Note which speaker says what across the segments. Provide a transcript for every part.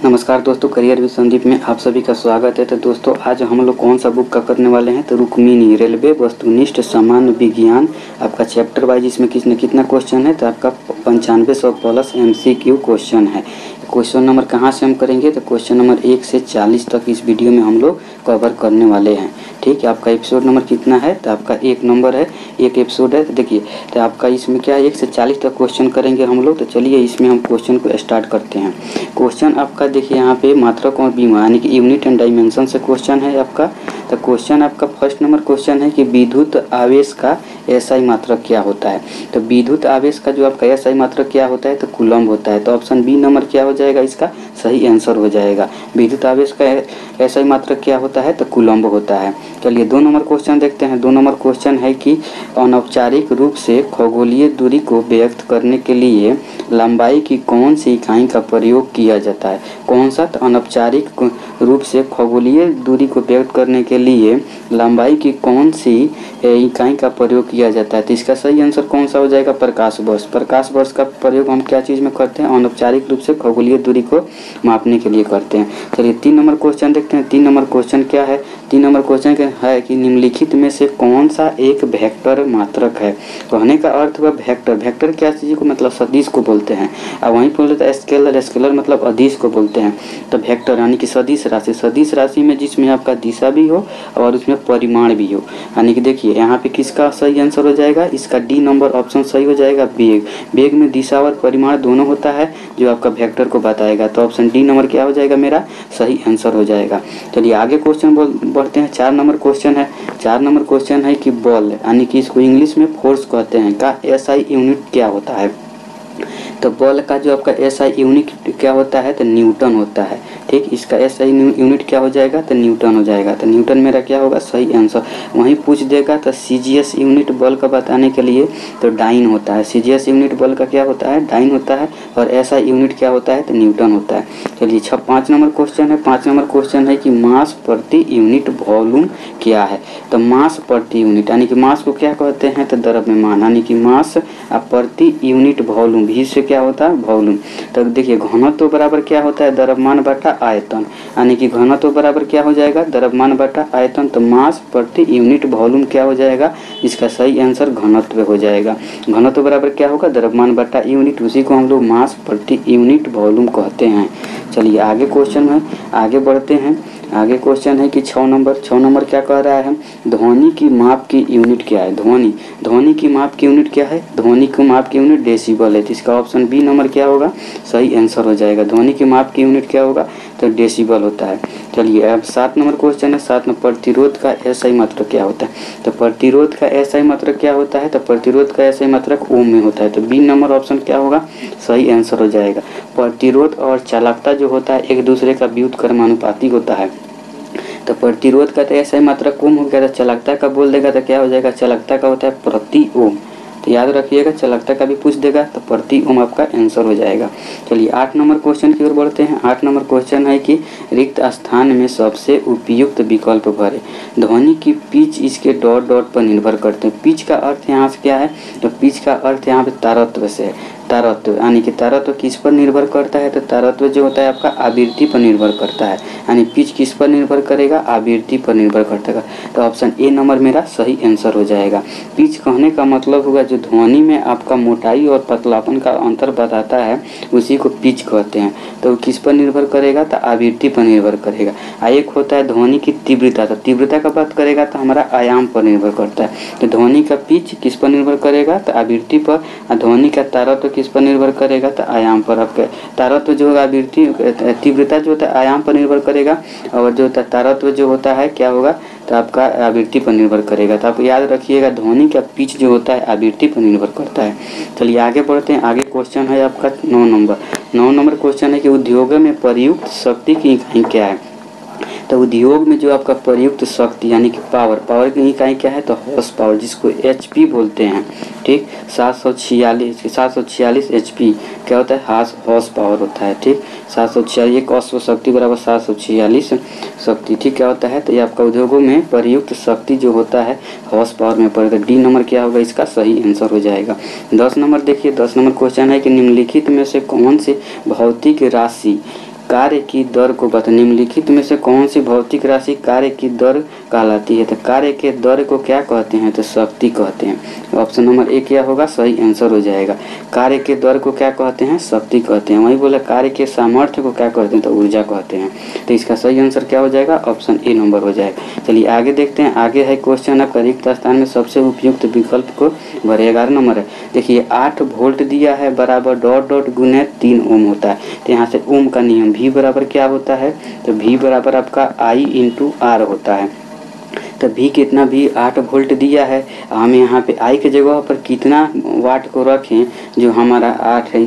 Speaker 1: नमस्कार दोस्तों, career with Sandeep में आप सभी का स्वागत है। तो दोस्तों आज हम लोग कौन सा बुक का करने वाले हैं तो रुक्मिणी रेलवे वस्तुनिष्ठ सामान्य विज्ञान आपका चैप्टर वाइज इसमें कितना क्वेश्चन है तो आपका 9500 प्लस MCQ क्वेश्चन है। क्वेश्चन नंबर कहाँ से हम करेंगे तो क्वेश्चन नंबर 1 से 40 तक इस वीडियो में हम लोग कवर करने वाले हैं। ठीक है, आपका एपिसोड नंबर कितना है तो आपका 1 नंबर है, 1 एपिसोड है। तो देखिए तो आपका इसमें क्या है 1 से 40 तक क्वेश्चन करेंगे हम लोग। तो चलिए इसमें हम क्वेश्चन को स्टार्ट करते हैं। क्वेश्चन आपका देखिए यहाँ पे मात्रक और बीमा यानी कि यूनिट एंड डायमेंशन से क्वेश्चन है आपका। तो क्वेश्चन आपका फर्स्ट नंबर क्वेश्चन है कि विद्युत आवेश का SI मात्रक क्या होता है। तो विद्युत आवेश का जो आपका SI मात्रक क्या होता है तो कूलम्ब होता है। तो ऑप्शन बी नंबर क्या हो जाएगा, इसका सही आंसर हो जाएगा। विद्युत आवेश का SI मात्रक क्या होता है तो कूलम्ब होता है। चलिए 2 नंबर क्वेश्चन देखते हैं। 2 नंबर क्वेश्चन है कि अनौपचारिक रूप से खगोलीय दूरी को व्यक्त करने के लिए लंबाई की कौन सी इकाई का प्रयोग किया जाता है। कौन सा तो अनौपचारिक रूप से खगोलीय दूरी को व्यक्त करने के लिए लंबाई की कौन सी इकाई का प्रयोग किया जाता है। तो इसका सही आंसर कौन सा हो जाएगा, प्रकाश वर्ष। प्रकाश वर्ष का प्रयोग हम क्या चीज़ में करते हैं, अनौपचारिक रूप से खगोलीय दूरी को मापने के लिए करते हैं। चलिए 3 नंबर क्वेश्चन देखते हैं। 3 नंबर क्वेश्चन क्या है, 3 नंबर क्वेश्चन है कि निम्नलिखित में से कौन सा एक वेक्टर मात्रक है। कहने का अर्थ हुआ वेक्टर। वेक्टर क्या चीज़ को मतलब सदिश को बोलते हैं। अब वहीं बोल देता है स्केलर। स्केलर मतलब अदिश को बोलते हैं। तो वेक्टर यानी कि सदिश राशि। सदिश राशि में जिसमें आपका दिशा भी हो और उसमें परिमाण भी हो। यानी कि देखिए यहाँ पे किसका सही आंसर हो जाएगा, इसका डी नंबर ऑप्शन सही हो जाएगा। वेग। वेग में दिशा और परिमाण दोनों होता है जो आपका वेक्टर को बताएगा। तो ऑप्शन डी नंबर क्या हो जाएगा, मेरा सही आंसर हो जाएगा। चलिए आगे क्वेश्चन बढ़ते हैं। 4 नंबर क्वेश्चन है। 4 नंबर क्वेश्चन है कि बल यानी कि इसको इंग्लिश में फोर्स कहते हैं का SI यूनिट क्या होता है। तो बल का जो आपका SI यूनिट क्या होता है तो न्यूटन होता है। ठीक, इसका SI यूनिट क्या हो जाएगा तो न्यूटन हो जाएगा। तो न्यूटन मेरा क्या होगा, सही आंसर। वहीं पूछ देगा तो CGS यूनिट बल का बताने के लिए तो डाइन होता है। CGS यूनिट बल का क्या होता है, डाइन होता है। और SI यूनिट क्या होता है तो न्यूटन होता है। चलिए 5 नंबर क्वेश्चन है। 5 नंबर क्वेश्चन है कि मास प्रति यूनिट वॉल्यूम क्या है। तो मास प्रति यूनिट यानी कि मास को क्या कहते हैं तो द्रव्यमान यानी कि मास प्रति यूनिट वॉल्यूम भी से क्या होता है वॉल्यूम। तो देखिए घनत्व बराबर क्या होता है द्रव्यमान बटा आयतन यानी कि घनत्व बराबर क्या हो जाएगा द्रव्यमान बटा आयतन। तो मास प्रति यूनिट वॉल्यूम क्या हो जाएगा, इसका सही आंसर घनत्व हो जाएगा। घनत्व बराबर क्या होगा द्रव्यमान बटा यूनिट, उसी को हम लोग मास प्रति यूनिट वॉल्यूम कहते हैं। चलिए आगे क्वेश्चन है, आगे बढ़ते हैं। आगे क्वेश्चन है कि 6 नंबर क्या कह रहा है, ध्वनि की माप की यूनिट क्या है। ध्वनि की माप की यूनिट क्या है, ध्वनि की माप की यूनिट डेसिबल है। तो इसका ऑप्शन बी नंबर क्या होगा, सही आंसर हो जाएगा। ध्वनि की माप की यूनिट क्या होगा तो डेसिबल होता है। चलिए अब 7 नंबर क्वेश्चन है। 7 में प्रतिरोध का SI मात्रक क्या होता है। तो प्रतिरोध का SI मात्रक क्या होता है तो प्रतिरोध का SI मात्रक ओम में होता है। तो बी नंबर ऑप्शन क्या होगा, सही आंसर हो जाएगा। प्रतिरोध और चालकता जो होता है एक दूसरे का व्युत्क्रमानुपाती होता है। तो प्रतिरोध का तो SI मात्रक ओम हो गया। तो चालकता का बोल देगा तो क्या हो जाएगा, चालकता का होता है प्रति ओम। तो याद रखिएगा चालकता का भी पूछ देगा तो प्रति ओम आपका आंसर हो जाएगा। चलिए 8 नंबर क्वेश्चन की ओर बढ़ते हैं। 8 नंबर क्वेश्चन है कि रिक्त स्थान में सबसे उपयुक्त विकल्प भरे। ध्वनि की पिच इसके डॉट डॉट पर निर्भर करते हैं। पिच का अर्थ यहाँ से क्या है तो पिच का अर्थ यहाँ पे तारत्व से है। तारत्व यानी कि तारत्व किस पर निर्भर करता है तो तारत्व जो होता है आपका आवृत्ति पर निर्भर करता है। यानी पिच किस पर निर्भर करेगा, आवृत्ति पर निर्भर करता है। तो ऑप्शन ए नंबर मेरा सही आंसर हो जाएगा। पिच कहने का मतलब होगा जो ध्वनि में आपका मोटाई और पतलापन का अंतर बताता है उसी को पिच कहते हैं। तो किस पर निर्भर करेगा तो आवृत्ति पर निर्भर करेगा। एक होता है ध्वनि की तीव्रता। तो तीव्रता का बात करेगा तो हमारा आयाम पर निर्भर करता है। तो ध्वनि का पिच किस पर निर्भर करेगा तो आवृत्ति पर। ध्वनि का तारत्व किस पर निर्भर करेगा तो आयाम पर। आपका तारत्व जो होगा आवृत्ति, तीव्रता जो होता है आयाम पर निर्भर करेगा और जो तारत्व जो होता है क्या होगा तो आपका आवृत्ति पर निर्भर करेगा। तो आप याद रखिएगा ध्वनि का पिच जो होता है आवृत्ति पर निर्भर करता है। चलिए आगे बढ़ते हैं। आगे क्वेश्चन है आपका 9 नंबर। 9 नंबर क्वेश्चन है कि उद्योगों में प्रयुक्त शक्ति की इकाई क्या है। तो उद्योग में जो आपका प्रयुक्त शक्ति यानी कि पावर की इकाई क्या है तो हॉर्स पावर, जिसको HP बोलते हैं। ठीक, 746 HP क्या होता है, हॉर्स पावर होता है। ठीक, 746 एक अश्व शक्ति बराबर 746 शक्ति। ठीक, क्या होता है तो ये आपका उद्योगों में प्रयुक्त शक्ति जो होता है हॉर्स पावर में पड़ेगा। डी नंबर क्या होगा, इसका सही आंसर हो जाएगा। 10 नंबर देखिए, 10 नंबर क्वेश्चन है कि निम्नलिखित में से कौन सी भौतिक राशि कार्य की दर को बता। निम्नलिखित में से कौन सी भौतिक राशि कार्य की दर कहलाती है? तो कार्य के दर को क्या कहते हैं? तो शक्ति कहते हैं। ऑप्शन नंबर ए क्या होगा? सही आंसर हो जाएगा। कार्य के दर को क्या कहते हैं? शक्ति कहते हैं। वही बोला कार्य के सामर्थ्य को क्या कहते हैं? तो ऊर्जा कहते हैं। तो इसका सही आंसर क्या हो जाएगा? ऑप्शन ए नंबर हो जाएगा। चलिए आगे देखते हैं। आगे है क्वेश्चन आपका रिक्त स्थान में सबसे उपयुक्त विकल्प को भरे। 11 नंबर है। देखिए 8 वोल्ट दिया है बराबर डॉट डॉट गुने 3 ओम होता है। तो यहाँ से ओम का नियम V बराबर क्या होता है? तो V बराबर आपका I इंटू R होता है। तो V कितना? भी 8 वोल्ट दिया है। हम यहाँ पे I के जगह पर कितना वाट को रखें जो हमारा 8 है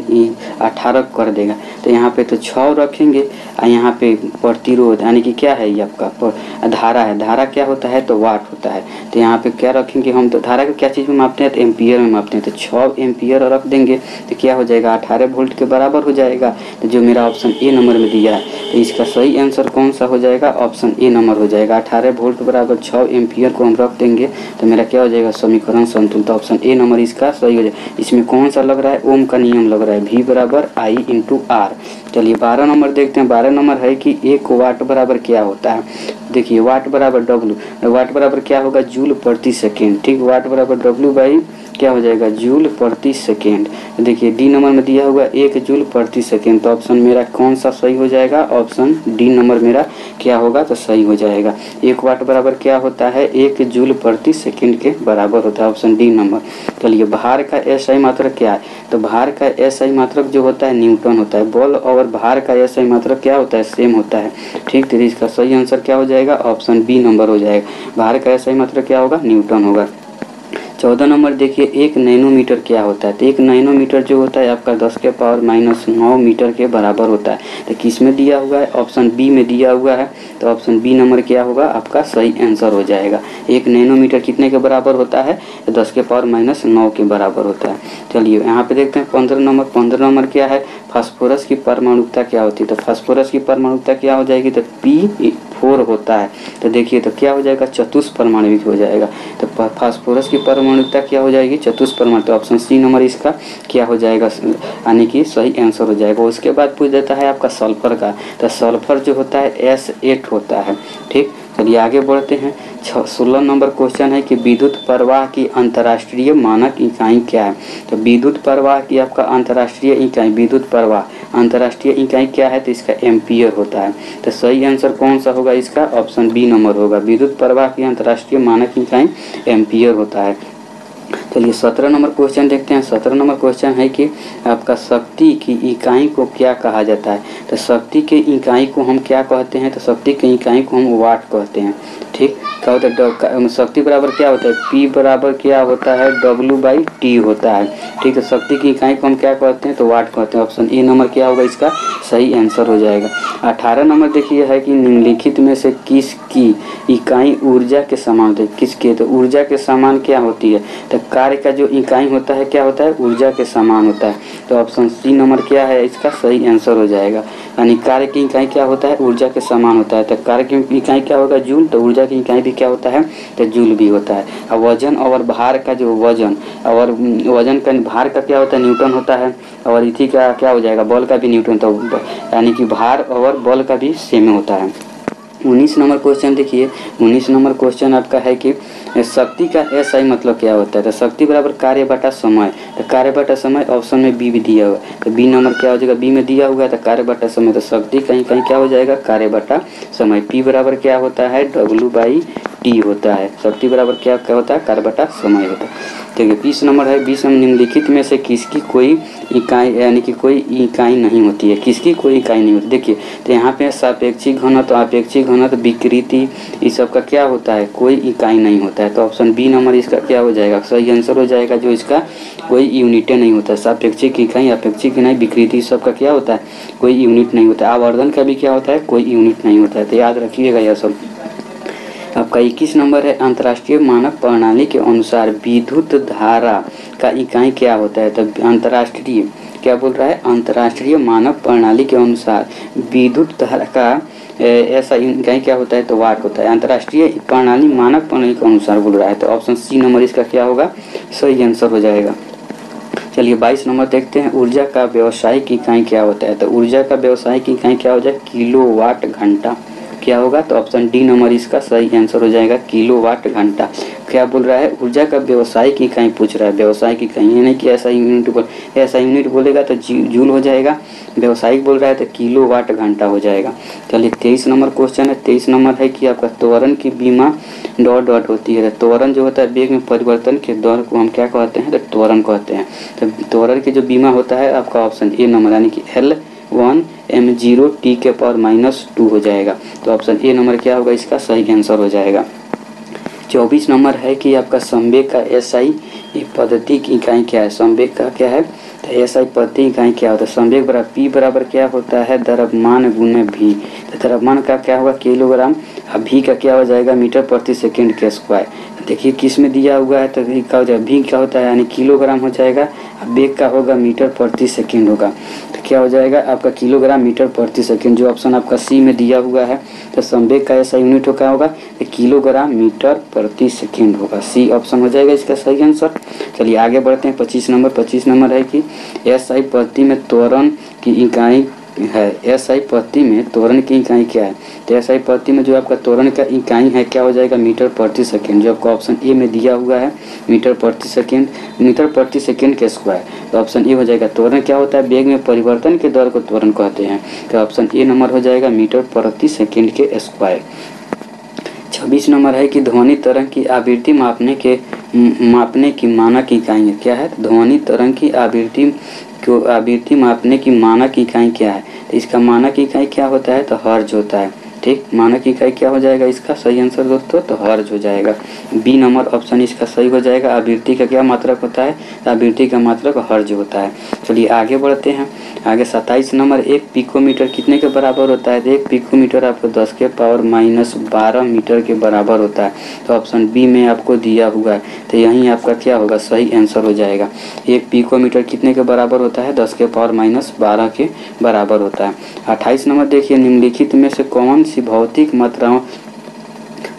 Speaker 1: 18 कर देगा। तो यहाँ पे तो 6 रखेंगे और यहाँ पे प्रतिरोध यानी कि क्या है? ये आपका धारा है। धारा क्या होता है? तो वाट होता है। तो यहाँ पे क्या रखेंगे हम? तो धारा को क्या चीज़ में मापते हैं? तो एम्पियर में मापते हैं। तो 6 एम्पियर रख देंगे तो क्या हो जाएगा? 18 वोल्ट के बराबर हो जाएगा। तो जो मेरा ऑप्शन ए नंबर में दिया है तो इसका सही आंसर कौन सा हो जाएगा? ऑप्शन ए नंबर हो जाएगा। 18 वोल्ट बराबर 6 एम्पियर को हम रख देंगे तो मेरा क्या हो जाएगा? समीकरण संतुलित। ऑप्शन ए नंबर इसका सही हो जाएगा। इसमें कौन सा लग रहा है? ओम का नियम लग रहा है। V बराबर I इंटू R। चलिए 12 नंबर देखते हैं। 12 नंबर है कि 1 वाट बराबर क्या होता है? देखिए वाट बराबर W। वाट बराबर क्या होगा? जूल प्रति सेकेंड। ठीक, वाट बराबर W बाई क्या हो जाएगा? जूल प्रति सेकेंड। देखिए डी नंबर में दिया हुआ 1 जूल प्रति सेकेंड। तो ऑप्शन मेरा कौन सा सही हो जाएगा? ऑप्शन डी नंबर मेरा क्या होगा? तो सही हो जाएगा। 1 वाट बराबर क्या होता है? 1 जूल प्रति सेकेंड के बराबर होता है। Option D number. चलिए भार का SI मात्रक क्या है? तो भार का SI मात्रक जो होता है न्यूटन होता है। बल और भार का SI मात्रक क्या होता है? सेम होता है। ठीक, तो इसका सही आंसर क्या हो जाएगा? ऑप्शन बी नंबर हो जाएगा। भार का SI मात्रक क्या होगा? न्यूटन होगा। 14 नंबर देखिए 1 नैनोमीटर क्या होता है? तो 1 नैनोमीटर जो होता है आपका 10 के पावर -9 मीटर के बराबर होता है। तो किस में दिया हुआ है? ऑप्शन बी में दिया हुआ है। तो ऑप्शन बी नंबर क्या होगा? आपका सही आंसर हो जाएगा। 1 नैनोमीटर कितने के बराबर होता है? तो 10 के पावर -9 के बराबर होता है। चलिए यहाँ पे देखते हैं 15 नंबर। 15 नंबर क्या है? फास्फोरस की परमाणुकता क्या होती है? तो फास्फोरस की परमाणुकता क्या हो जाएगी? तो P4 होता है। तो देखिए तो क्या हो जाएगा? चतुष्परमाणुक हो जाएगा। तो फास्फोरस की परमाणुकता क्या हो जाएगी? चतुष्परमाणुक। तो ऑप्शन सी नंबर इसका क्या हो जाएगा? यानी कि सही आंसर हो जाएगा। उसके बाद पूछ देता है आपका सल्फर का। तो सल्फर जो होता है S8 होता है। ठीक, चलिए आगे बढ़ते हैं। 16 नंबर क्वेश्चन है कि विद्युत प्रवाह की अंतर्राष्ट्रीय मानक इकाई क्या है? तो विद्युत प्रवाह की आपका अंतर्राष्ट्रीय इकाई, विद्युत प्रवाह अंतर्राष्ट्रीय इकाई क्या है? तो इसका एम्पियर होता है। तो सही आंसर कौन सा होगा इसका? ऑप्शन बी नंबर होगा। विद्युत प्रवाह की अंतर्राष्ट्रीय मानक इकाई एम्पियर होता है। चलिए 17 नंबर क्वेश्चन देखते हैं। 17 नंबर क्वेश्चन है कि आपका शक्ति की इकाई को क्या कहा जाता है? तो शक्ति के इकाई को हम क्या कहते हैं? तो शक्ति की इकाई को हम वाट कहते हैं। ठीक, क्या होता है? शक्ति बराबर क्या होता है? P बराबर क्या होता है? W/T होता है। ठीक है, शक्ति की इकाई को हम क्या कहते हैं? तो वाट कहते हैं। ऑप्शन ए नंबर क्या होगा? इसका सही आंसर हो जाएगा। 18 नंबर देखिए है कि निम्नलिखित में से किसकी इकाई ऊर्जा के समान होती है? किसके? तो ऊर्जा के समान क्या होती है? तो कार्य का जो इकाई होता है क्या होता है? ऊर्जा के समान होता है। तो ऑप्शन सी नंबर क्या है? इसका सही आंसर हो जाएगा। यानी कार्य की इकाई क्या होता है? ऊर्जा के समान होता है। तो कार्य की इकाई क्या होगा? जूल। तो ऊर्जा की इकाई भी क्या होता है? तो जूल भी होता है। और वजन और भार का जो वजन और वजन का भार का क्या होता है? न्यूटन होता है। और इसी का क्या हो जाएगा? बल का भी न्यूटन। तो यानी कि भार और बल का भी सेम होता है। 19 नंबर क्वेश्चन देखिए। 19 नंबर क्वेश्चन आपका है कि शक्ति का SI मतलब क्या होता है? तो शक्ति बराबर कार्य बटा समय। तो कार्य बटा समय ऑप्शन में बी भी दिया हुआ है। तो बी नंबर क्या हो जाएगा? बी में दिया हुआ है तो कार्य बटा समय। तो शक्ति कहीं कहीं क्या हो जाएगा? कार्य बटा समय। P बराबर क्या होता है? W/T होता है। शक्ति बराबर क्या क्या होता है? कार्य बटा समय होता है। देखिए 20 नंबर है। 20 नंबर निम्नलिखित में से किसकी कोई इकाई यानी कि कोई इकाई नहीं होती है? किसकी कोई इकाई नहीं होती? देखिए तो यहाँ पे सापेक्षिक घनत्व, अपेक्षिक घनत्व, विकृति, इस सब का क्या होता है? कोई इकाई नहीं होता है। तो ऑप्शन बी नंबर इसका क्या हो जाएगा? सही आंसर हो जाएगा। जो इसका कोई यूनिटें नहीं होता है। सापेक्षिक इकाई, अपेक्षिक इकाई, विकृति सब का क्या होता है? कोई यूनिट नहीं होता है। आवर्धन का भी क्या होता है? कोई यूनिट नहीं होता है। तो याद रखिएगा यह सब। आपका 21 नंबर है। अंतर्राष्ट्रीय मानक प्रणाली के अनुसार विद्युत धारा का इकाई क्या होता है? तो अंतर्राष्ट्रीय क्या बोल रहा है? अंतर्राष्ट्रीय मानक प्रणाली के अनुसार विद्युत धारा का ऐसा इकाई क्या होता है? तो वाट होता है। अंतर्राष्ट्रीय प्रणाली मानक प्रणाली के अनुसार बोल रहा है। तो ऑप्शन सी नंबर इसका क्या होगा? सही आंसर हो जाएगा। चलिए 22 नंबर देखते हैं, ऊर्जा का व्यावसायिक इकाई क्या होता है। तो ऊर्जा का व्यावसायिक इकाई क्या हो जाए, किलोवाट घंटा क्या होगा। तो ऑप्शन डी नंबर इसका सही आंसर हो जाएगा, किलोवाट घंटा। क्या बोल रहा है, ऊर्जा का व्यावसायिक इकाई पूछ रहा है, व्यावसायिक इकाई, ये नहीं कि ऐसा यूनिट ऐसा यूनिट बोलेगा तो जूल हो जाएगा, व्यावसायिक बोल रहा है तो किलोवाट घंटा हो जाएगा। चलिए 23 नंबर क्वेश्चन है, 23 नंबर है कि आपका त्वरण की बीमा डॉट डॉट होती है। त्वरण जो होता है वेग में परिवर्तन के दौर को हम क्या कहते हैं, तो त्वरण कहते हैं। तो त्वरण की जो बीमा होता है आपका ऑप्शन ए नंबर यानी कि L1 m0 t के पावर -2 हो जाएगा। तो ऑप्शन ए नंबर क्या होगा, इसका सही आंसर हो जाएगा। 24 नंबर है कि आपका संवेग का SI पद्धति की इकाई क्या है। संवेग का क्या है, तो SI पद्धति इकाई क्या होता है। संवेग बराबर P बराबर क्या होता है, द्रव्यमान गुने V। तो द्रव्यमान का क्या होगा, किलोग्राम, अब V का क्या हो जाएगा, मीटर प्रति सेकंड के स्क्वायर। देखिए किस में दिया हुआ है, तो V का हो जाएगा, V क्या होता है यानी किलोग्राम हो जाएगा, अब वेग का होगा मीटर प्रति सेकंड होगा। तो क्या हो जाएगा आपका किलोग्राम मीटर प्रति सेकंड, जो ऑप्शन आपका सी में दिया हुआ है। तो संवेग का ऐसा यूनिट क्या होगा, तो किलोग्राम मीटर प्रति सेकंड होगा, सी ऑप्शन हो जाएगा इसका सही आंसर। चलिए आगे बढ़ते हैं 25 नंबर। 25 नंबर है कि SI पद्धति में त्वरण की इकाई है। SI पद्धति में त्वरण की इकाई क्या है। तो SI पद्धति में जो आपका त्वरण का इकाई है क्या हो जाएगा, मीटर प्रति सेकंड, जो आपको ऑप्शन ए में दिया हुआ है, मीटर प्रति सेकंड के स्क्वायर। तो ऑप्शन ए हो जाएगा। त्वरण क्या होता है, वेग में परिवर्तन के दर को त्वरण कहते हैं। तो ऑप्शन ए नंबर हो जाएगा, मीटर प्रति सेकंड के स्क्वायर। 26 नंबर है कि ध्वनि तरंग की आवृत्ति मापने की मानक इकाई क्या है। ध्वनि तरंग की आवृत्ति मापने की मानक इकाई क्या है। तो इसका मानक इकाई क्या होता है, तो हर्ज होता है। ठीक, मानक इकाई क्या हो जाएगा, इसका सही आंसर दोस्तों तो हर्ज हो जाएगा। बी नंबर ऑप्शन इसका सही हो जाएगा। आवृत्ति का क्या मात्रक होता है, आवृत्ति का मात्रक हर्ज होता है। चलिए आगे बढ़ते हैं। आगे 27 नंबर, 1 पिकोमीटर कितने के बराबर होता है। 1 पिकोमीटर आपको 10 के पावर -12 मीटर के बराबर होता है। तो ऑप्शन बी में आपको दिया हुआ है, तो यहीं आपका क्या होगा, सही आंसर हो जाएगा। 1 पिकोमीटर कितने के बराबर होता है, 10 के पावर -12 के बराबर होता है। 28 नंबर देखिए, निम्नलिखित में से कौन सी भौतिक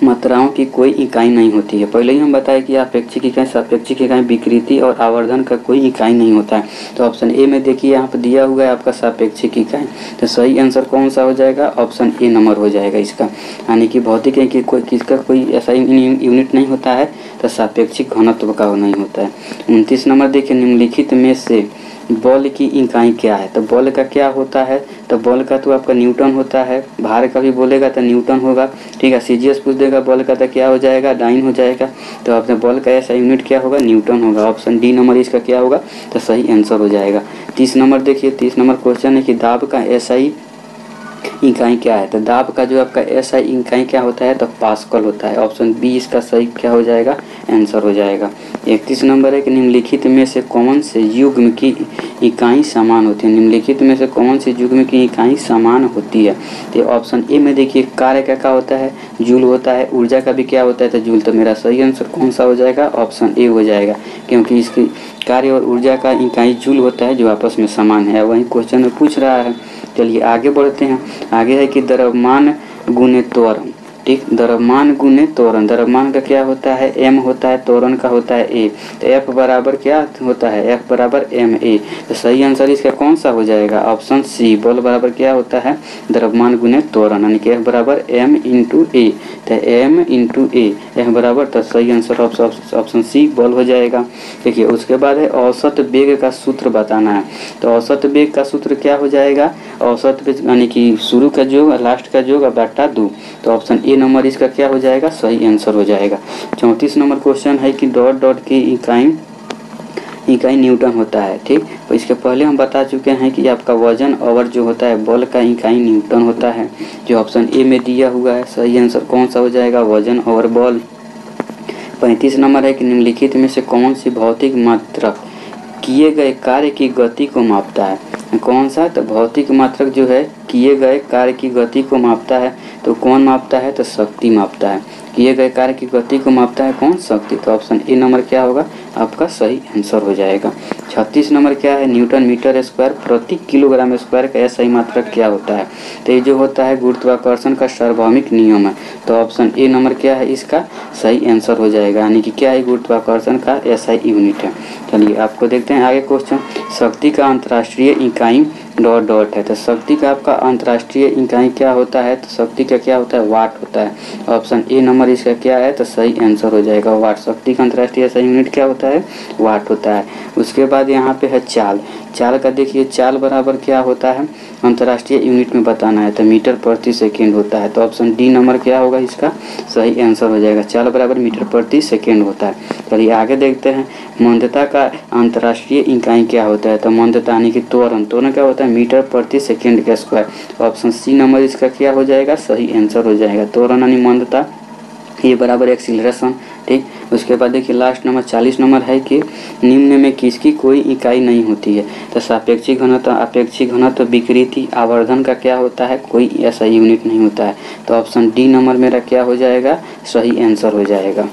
Speaker 1: मात्राओं की कोई इकाई नहीं होती है। पहले ही हम बताए कि आपेक्षिक इकाई, सापेक्षिक इकाई, विकृति और आवर्धन का कोई इकाई नहीं होता है। तो ऑप्शन ए में देखिए यहाँ पर दिया हुआ है आपका सापेक्षिक इकाई। तो सही आंसर कौन सा हो जाएगा, ऑप्शन ए नंबर हो जाएगा इसका, यानी कि भौतिक है कि किसका कोई ऐसा यूनिट नहीं होता है, तो सापेक्षिक घनत्व का नहीं होता है। 29 नंबर देखिए, निम्नलिखित में से बल की इकाई क्या है। तो बल का क्या होता है, तो बल का तो आपका न्यूटन होता है। भार का भी बोलेगा तो न्यूटन होगा। ठीक है, सीजीएस पूछ देगा बल का तो क्या हो जाएगा, डाइन हो जाएगा। तो आपने बल का ऐसा यूनिट क्या होगा, न्यूटन होगा। ऑप्शन डी नंबर इसका क्या होगा, तो सही आंसर हो जाएगा। 30 नंबर देखिए, 30 नंबर क्वेश्चन है कि दाब का SI इकाई क्या है। तो दाब का जो आपका SI इकाई क्या होता है, तो पास्कल होता है। ऑप्शन बी इसका सही क्या हो जाएगा, आंसर हो जाएगा। 31 नंबर है कि निम्नलिखित में से कौन से युग्म की इकाई समान होती है। निम्नलिखित में से कौन से युग्म की इकाई समान होती है। तो ऑप्शन ए में देखिए, कार्य का क्या होता है, जूल होता है। ऊर्जा का भी क्या होता है, तो जूल। तो मेरा सही आंसर कौन सा हो जाएगा, ऑप्शन ए हो जाएगा, क्योंकि इसकी कार्य और ऊर्जा का इकाई जूल होता है, जो आपस में समान है। वही क्वेश्चन में पूछ रहा है। चलिए आगे बढ़ते हैं। आगे है कि द्रव्यमान गुने त्वरण। ठीक, द्रव्यमान गुने त्वरण। द्रव्यमान का क्या होता है, m होता है, त्वरण का होता है a। तो F बराबर क्या होता है, F बराबर ma। तो सही आंसर इसका कौन सा हो जाएगा, ऑप्शन सी। बल बराबर क्या होता है, द्रव्यमान गुने त्वरण, यानी कि F बराबर m इंटू a। तो m इंटू a, F बराबर, तो सही आंसर ऑप्शन सी बल हो जाएगा। देखिए उसके बाद है औसत वेग का सूत्र बताना है। तो औसत वेग का सूत्र क्या हो जाएगा, औसत वेग यानी कि शुरू का योग लास्ट का योग बटा 2। तो ऑप्शन ए नंबर इसका क्या हो जाएगा, सही आंसर हो जाएगा। 34 नंबर क्वेश्चन है कि डॉट डॉट की इकाई न्यूटन होता है। ठीक, तो इसके पहले हम बता चुके हैं कि आपका वजन और जो होता है बल का इकाई न्यूटन होता है, जो ऑप्शन ए में दिया हुआ है। सही आंसर कौन सा हो जाएगा, वजन और बल। 35 नंबर है कि निम्नलिखित में से कौन सी भौतिक मात्रक किए गए कार्य की गति को मापता है। कौन सा, तो भौतिक मात्रक जो है किए गए कार्य की गति को मापता है तो कौन मापता है? तो शक्ति मापता है। किए गए कार्य की गति को मापता है कौन? शक्ति। तो ऑप्शन ए नंबर क्या होगा आपका सही आंसर हो जाएगा। 36 नंबर क्या है? न्यूटन मीटर स्क्वायर प्रति किलोग्राम स्क्वायर का सही मात्रक क्या होता है? तो ये जो होता है गुरुत्वाकर्षण का सार्वभौमिक नियम है। तो ऑप्शन ए नंबर क्या है इसका सही आंसर हो जाएगा, यानी कि क्या है गुरुत्वाकर्षण का एसआई यूनिट है। चलिए आपको देखते हैं आगे क्वेश्चन। शक्ति का अंतर्राष्ट्रीय इकाई ... है। तो शक्ति का आपका अंतर्राष्ट्रीय इकाई क्या होता है? तो शक्ति का क्या होता है? वाट होता है। ऑप्शन ए नंबर इसका क्या है? तो सही आंसर हो जाएगा वाट। शक्ति का अंतर्राष्ट्रीय सही यूनिट क्या होता है? वाट होता है। उसके बाद यहाँ पे है चाल। चाल का देखिए चाल बराबर क्या होता है अंतर्राष्ट्रीय यूनिट में बताना है तो मीटर प्रति सेकेंड होता है। तो ऑप्शन डी नंबर क्या होगा इसका सही आंसर हो जाएगा। चाल बराबर मीटर प्रति सेकेंड होता है। चलिए आगे देखते हैं मंदता का अंतर्राष्ट्रीय इकाई क्या होता है? तो मंदता यानी कि त्वरण। त्वरण क्या होता है? मीटर प्रति सेकेंड का स्क्वायर। ऑप्शन सी नंबर इसका क्या हो जाएगा सही आंसर हो जाएगा। त्वरण यानी मंदता ये बराबर एक्सीलरेशन। ठीक, उसके बाद देखिए लास्ट नंबर 40 नंबर है कि निम्न में किसकी कोई इकाई नहीं होती है? तो सापेक्षिक घनत्व, अपेक्षिक घनत्व, विकृति, आवर्धन का क्या होता है? कोई ऐसा यूनिट नहीं होता है। तो ऑप्शन डी नंबर मेरा क्या हो जाएगा सही आंसर हो जाएगा।